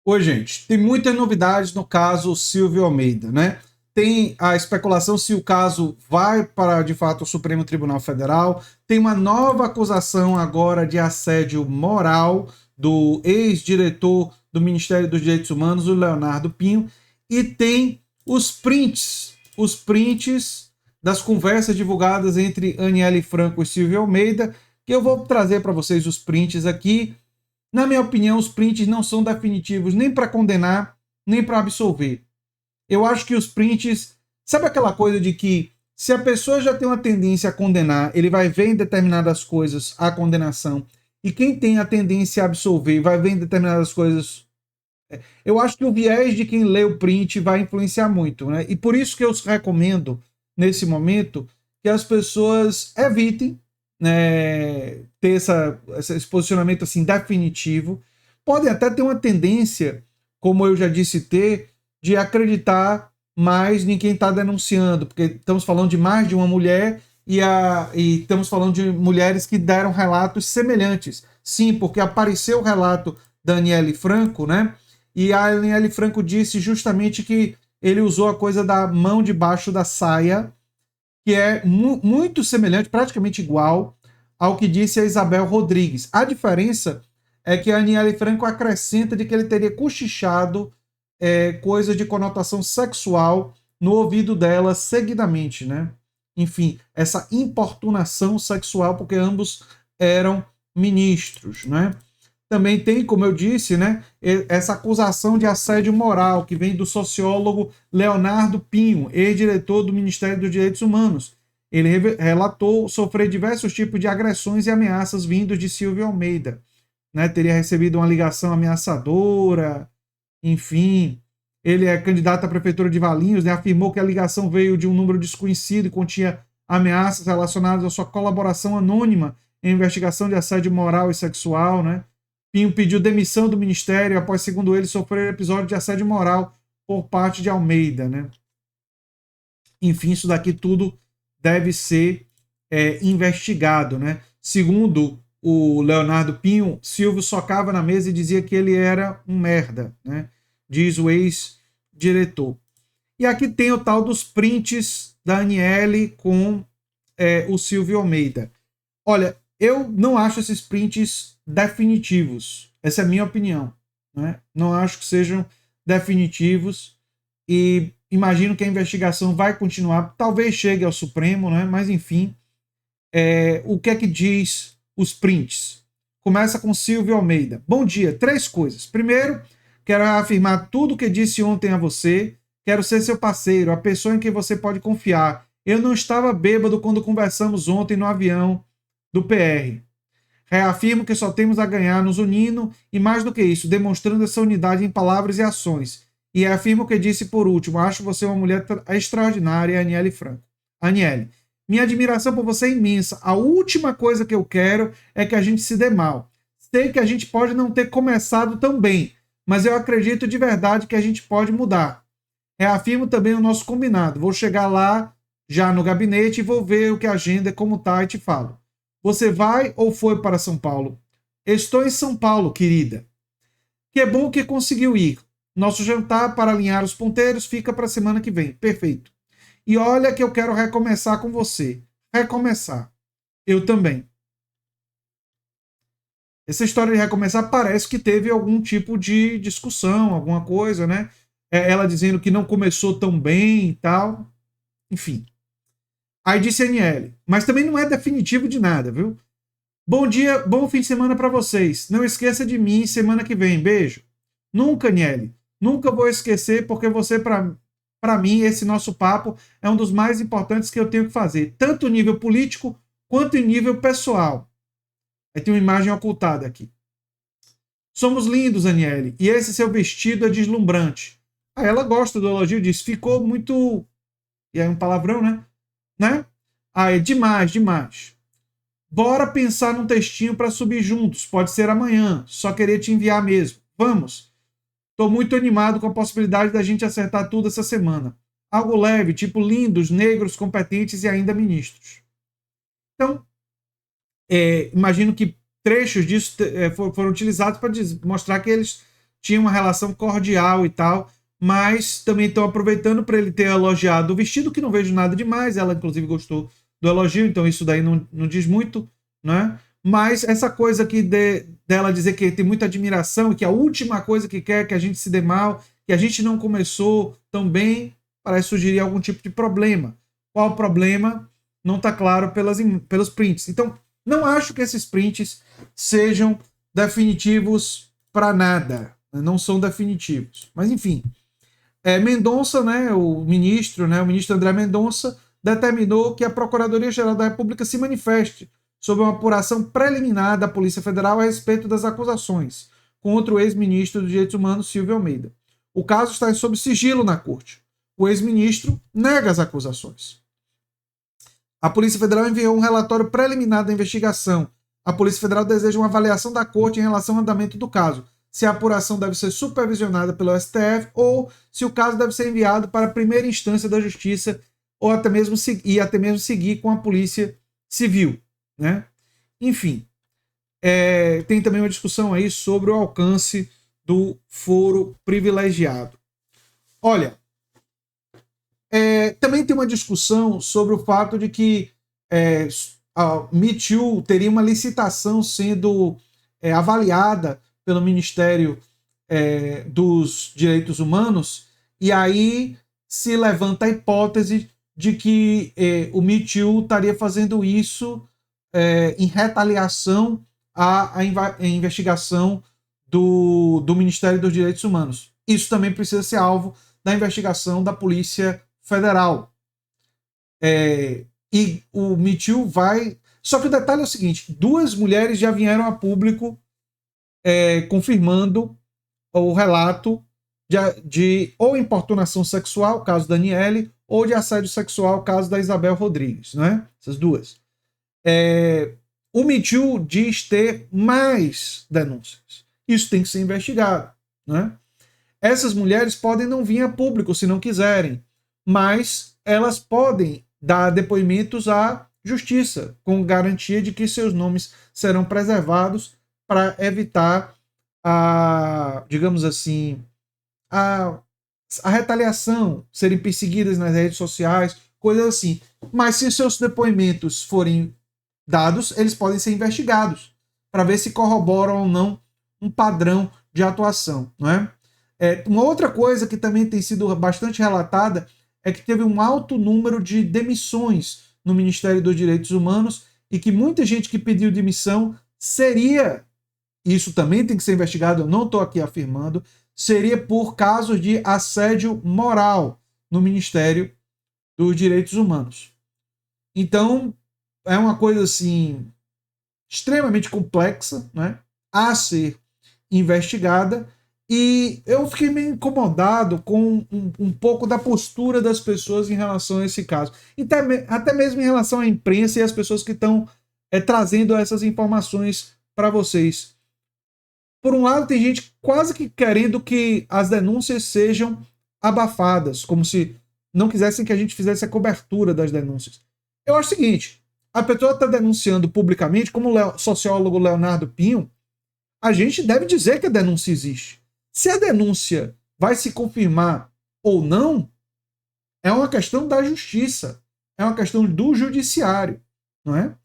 Oi, gente. Tem muitas novidades no caso Silvio Almeida, né? Tem a especulação se o caso vai para, de fato, o Supremo Tribunal Federal. Tem uma nova acusação agora de assédio moral do ex-diretor do Ministério dos Direitos Humanos, o Leonardo Pinho. E tem os prints das conversas divulgadas entre Aniele Franco e Silvio Almeida, que eu vou trazer para vocês os prints aqui. Na minha opinião, os prints não são definitivos nem para condenar, nem para absolver. Eu acho que os prints. Sabe aquela coisa de que se a pessoa já tem uma tendência a condenar, ele vai ver em determinadas coisas a condenação. E quem tem a tendência a absolver vai ver em determinadas coisas. Eu acho que o viés de quem lê o print vai influenciar muito, né? E por isso que eu recomendo, nesse momento, que as pessoas evitem, né, ter esse posicionamento assim definitivo. Podem até ter uma tendência, como eu já disse, de acreditar mais em quem está denunciando, porque estamos falando de mais de uma mulher e estamos falando de mulheres que deram relatos semelhantes. Sim, porque apareceu o relato da Aniele Franco, né? E a Aniele Franco disse justamente que ele usou a coisa da mão debaixo da saia, que é muito semelhante, praticamente igual, ao que disse a Isabel Rodrigues. A diferença é que a Aniele Franco acrescenta de que ele teria cochichado coisa de conotação sexual no ouvido dela seguidamente, né? Enfim, essa importunação sexual, porque ambos eram ministros, né? Também tem, como eu disse, né, essa acusação de assédio moral que vem do sociólogo Leonardo Pinho, ex-diretor do Ministério dos Direitos Humanos. Ele relatou sofrer diversos tipos de agressões e ameaças vindos de Silvio Almeida. Né, teria recebido uma ligação ameaçadora, enfim. Ele é candidato à prefeitura de Valinhos, né, afirmou que a ligação veio de um número desconhecido e continha ameaças relacionadas à sua colaboração anônima em investigação de assédio moral e sexual, né? Pinho pediu demissão do ministério após, segundo ele, sofrer episódio de assédio moral por parte de Almeida, né? Enfim, isso daqui tudo deve ser investigado, né? Segundo o Leonardo Pinho, Silvio socava na mesa e dizia que ele era um merda, né? Diz o ex-diretor. E aqui tem o tal dos prints da Aniele com o Silvio Almeida. Olha, eu não acho esses prints definitivos. Essa é a minha opinião. Né? Não acho que sejam definitivos e imagino que a investigação vai continuar. Talvez chegue ao Supremo, né? Mas enfim. O que é que diz os prints? Começa com Silvio Almeida. Bom dia, 3 coisas. Primeiro, quero afirmar tudo o que disse ontem a você. Quero ser seu parceiro, a pessoa em quem você pode confiar. Eu não estava bêbado quando conversamos ontem no avião do PR. Reafirmo que só temos a ganhar nos unindo e, mais do que isso, demonstrando essa unidade em palavras e ações. E afirmo o que disse por último: acho você uma mulher extraordinária, Aniele Franco. Aniele, minha admiração por você é imensa. A última coisa que eu quero é que a gente se dê mal. Sei que a gente pode não ter começado tão bem, mas eu acredito de verdade que a gente pode mudar. Reafirmo também o nosso combinado. Vou chegar lá já no gabinete e vou ver o que a agenda, como tá, e te falo. Você vai ou foi para São Paulo? Estou em São Paulo, querida. Que bom que conseguiu ir. Nosso jantar para alinhar os ponteiros fica para a semana que vem. Perfeito. E olha que eu quero recomeçar com você. Recomeçar. Eu também. Essa história de recomeçar parece que teve algum tipo de discussão, alguma coisa, né? Ela dizendo que não começou tão bem e tal. Enfim. Aí disse a NL. Mas também não é definitivo de nada, viu? Bom dia, bom fim de semana para vocês. Não esqueça de mim semana que vem. Beijo. Nunca, Niele. Nunca vou esquecer, porque você, para mim, esse nosso papo é um dos mais importantes que eu tenho que fazer, tanto em nível político quanto em nível pessoal. Aí tem uma imagem ocultada aqui. Somos lindos, Aniele, e esse seu vestido é deslumbrante. Aí ela gosta do elogio e diz: ficou muito. E é um palavrão, né? Aí, demais, demais. Bora pensar num textinho para subir juntos. Pode ser amanhã. Só queria te enviar mesmo. Vamos. Tô muito animado com a possibilidade da gente acertar tudo essa semana. Algo leve, tipo lindos, negros, competentes e ainda ministros. Então, imagino que trechos disso foram utilizados para mostrar que eles tinha uma relação cordial e tal, mas também estão aproveitando para ele ter elogiado o vestido, que não vejo nada demais. Ela, inclusive, gostou do elogio, então isso daí não diz muito, né? Mas essa coisa aqui dela dizer que tem muita admiração e que a última coisa que quer é que a gente se dê mal, que a gente não começou tão bem, parece sugerir algum tipo de problema. Qual o problema? Não está claro pelos prints. Então, não acho que esses prints sejam definitivos para nada. Não são definitivos. Mas, enfim. Mendonça, né, o ministro André Mendonça, determinou que a Procuradoria-Geral da República se manifeste sobre uma apuração preliminar da Polícia Federal a respeito das acusações contra o ex-ministro dos Direitos Humanos, Silvio Almeida. O caso está sob sigilo na corte. O ex-ministro nega as acusações. A Polícia Federal enviou um relatório preliminar da investigação. A Polícia Federal deseja uma avaliação da corte em relação ao andamento do caso, se a apuração deve ser supervisionada pelo STF ou se o caso deve ser enviado para a primeira instância da Justiça ou até mesmo seguir com a Polícia Civil, né? Enfim, tem também uma discussão aí sobre o alcance do foro privilegiado. Olha, também tem uma discussão sobre o fato de que a Me Too teria uma licitação sendo avaliada pelo Ministério dos Direitos Humanos, e aí se levanta a hipótese de que o Me Too estaria fazendo isso em retaliação à investigação do Ministério dos Direitos Humanos. Isso também precisa ser alvo da investigação da Polícia Federal. E o Me Too vai... Só que o detalhe é o seguinte, 2 mulheres já vieram a público confirmando o relato de ou importunação sexual, caso da Aniele, ou de assédio sexual, caso da Isabel Rodrigues, né? Essas 2. O Me Too diz ter mais denúncias. Isso tem que ser investigado, né? Essas mulheres podem não vir a público se não quiserem, mas elas podem dar depoimentos à justiça, com garantia de que seus nomes serão preservados para evitar digamos assim, a retaliação, serem perseguidas nas redes sociais, coisas assim. Mas se seus depoimentos forem dados, eles podem ser investigados para ver se corroboram ou não um padrão de atuação, não é? Uma outra coisa que também tem sido bastante relatada é que teve um alto número de demissões no Ministério dos Direitos Humanos e que muita gente que pediu demissão seria, isso também tem que ser investigado, eu não estou aqui afirmando, seria por casos de assédio moral no Ministério dos Direitos Humanos. Então, é uma coisa assim extremamente complexa, né, a ser investigada, e eu fiquei meio incomodado com um pouco da postura das pessoas em relação a esse caso. Até mesmo em relação à imprensa e às pessoas que estão trazendo essas informações para vocês. Por um lado, tem gente quase que querendo que as denúncias sejam abafadas, como se não quisessem que a gente fizesse a cobertura das denúncias. Eu acho o seguinte, a pessoa está denunciando publicamente, como o sociólogo Leonardo Pinho, a gente deve dizer que a denúncia existe. Se a denúncia vai se confirmar ou não, é uma questão da justiça, é uma questão do judiciário, não é?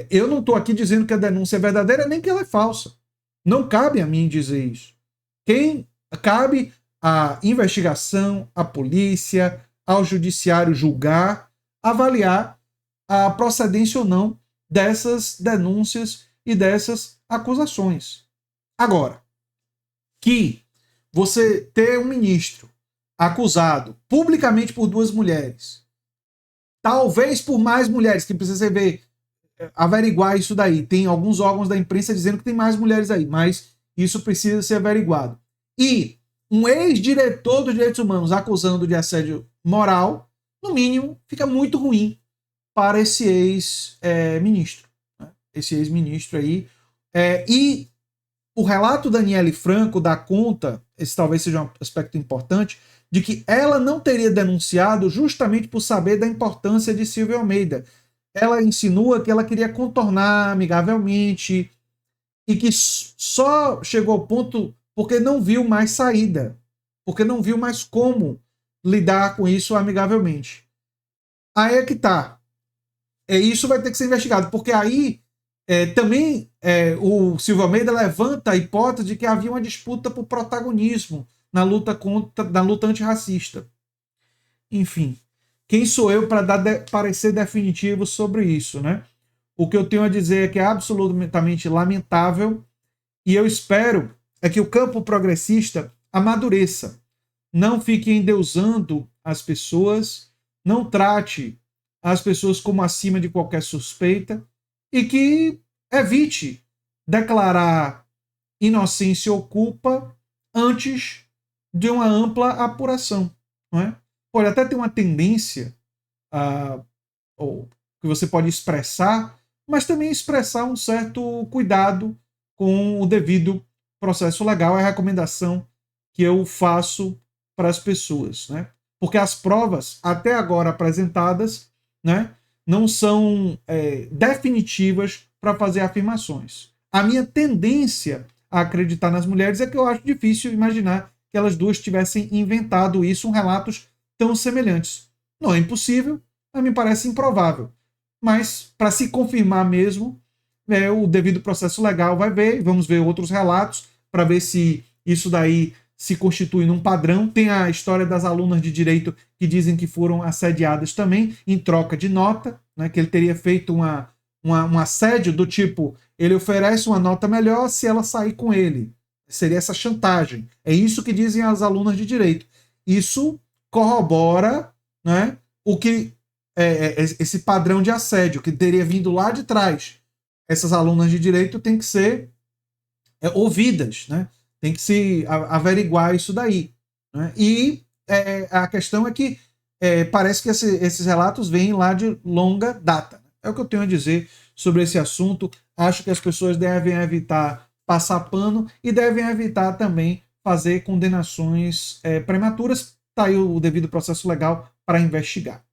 Eu não estou aqui dizendo que a denúncia é verdadeira, nem que ela é falsa. Não cabe a mim dizer isso. Quem cabe à investigação, à polícia, ao judiciário julgar, avaliar a procedência ou não dessas denúncias e dessas acusações. Agora, que você ter um ministro acusado publicamente por 2 mulheres, talvez por mais mulheres, que precisa ver, averiguar isso daí. Tem alguns órgãos da imprensa dizendo que tem mais mulheres aí, mas isso precisa ser averiguado. E um ex-diretor dos direitos humanos acusando de assédio moral, no mínimo, fica muito ruim para esse ex-ministro. Né? Esse ex-ministro aí. E o relato da Aniele Franco dá conta, esse talvez seja um aspecto importante, de que ela não teria denunciado justamente por saber da importância de Silvio Almeida. Ela insinua que ela queria contornar amigavelmente e que só chegou ao ponto porque não viu mais saída, porque não viu mais como lidar com isso amigavelmente. Aí é que tá. Isso vai ter que ser investigado, porque aí também o Silvio Almeida levanta a hipótese de que havia uma disputa por protagonismo na luta antirracista. Enfim, quem sou eu para dar parecer definitivo sobre isso, né? O que eu tenho a dizer é que é absolutamente lamentável e eu espero que o campo progressista amadureça. Não fique endeusando as pessoas, não trate as pessoas como acima de qualquer suspeita e que evite declarar inocência ou culpa antes de uma ampla apuração. Não é? Pode até ter uma tendência ou que você pode expressar, mas também expressar um certo cuidado com o devido processo legal. É a recomendação que eu faço para as pessoas, né? Porque as provas até agora apresentadas, né, não são definitivas para fazer afirmações. A minha tendência a acreditar nas mulheres é que eu acho difícil imaginar que elas duas tivessem inventado isso, relatos tão semelhantes. Não é impossível, mas me parece improvável. Mas, para se confirmar mesmo, o devido processo legal vai ver, vamos ver outros relatos, para ver se isso daí se constitui num padrão. Tem a história das alunas de direito que dizem que foram assediadas também, em troca de nota, né, que ele teria feito um assédio do tipo, ele oferece uma nota melhor se ela sair com ele. Seria essa chantagem. É isso que dizem as alunas de direito. Isso corrobora, né, o que esse padrão de assédio que teria vindo lá de trás. Essas alunas de direito têm que ser ouvidas, né? Tem que se averiguar isso daí. Né? E a questão é que parece que esses relatos vêm lá de longa data. É o que eu tenho a dizer sobre esse assunto. Acho que as pessoas devem evitar passar pano e devem evitar também fazer condenações prematuras. Está aí o devido processo legal para investigar.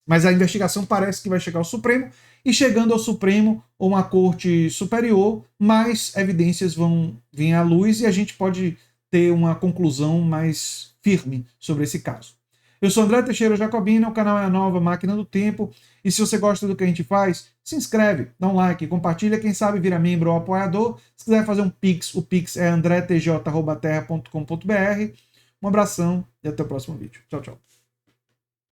Mas a investigação parece que vai chegar ao Supremo, e chegando ao Supremo ou uma corte superior, mais evidências vão vir à luz e a gente pode ter uma conclusão mais firme sobre esse caso. Eu sou André Teixeira Jacobina, o canal é a Nova Máquina do Tempo, e se você gosta do que a gente faz, se inscreve, dá um like, compartilha, quem sabe vira membro ou apoiador. Se quiser fazer um Pix, o Pix é andretj@terra.com.br. Um abração e até o próximo vídeo. Tchau, tchau.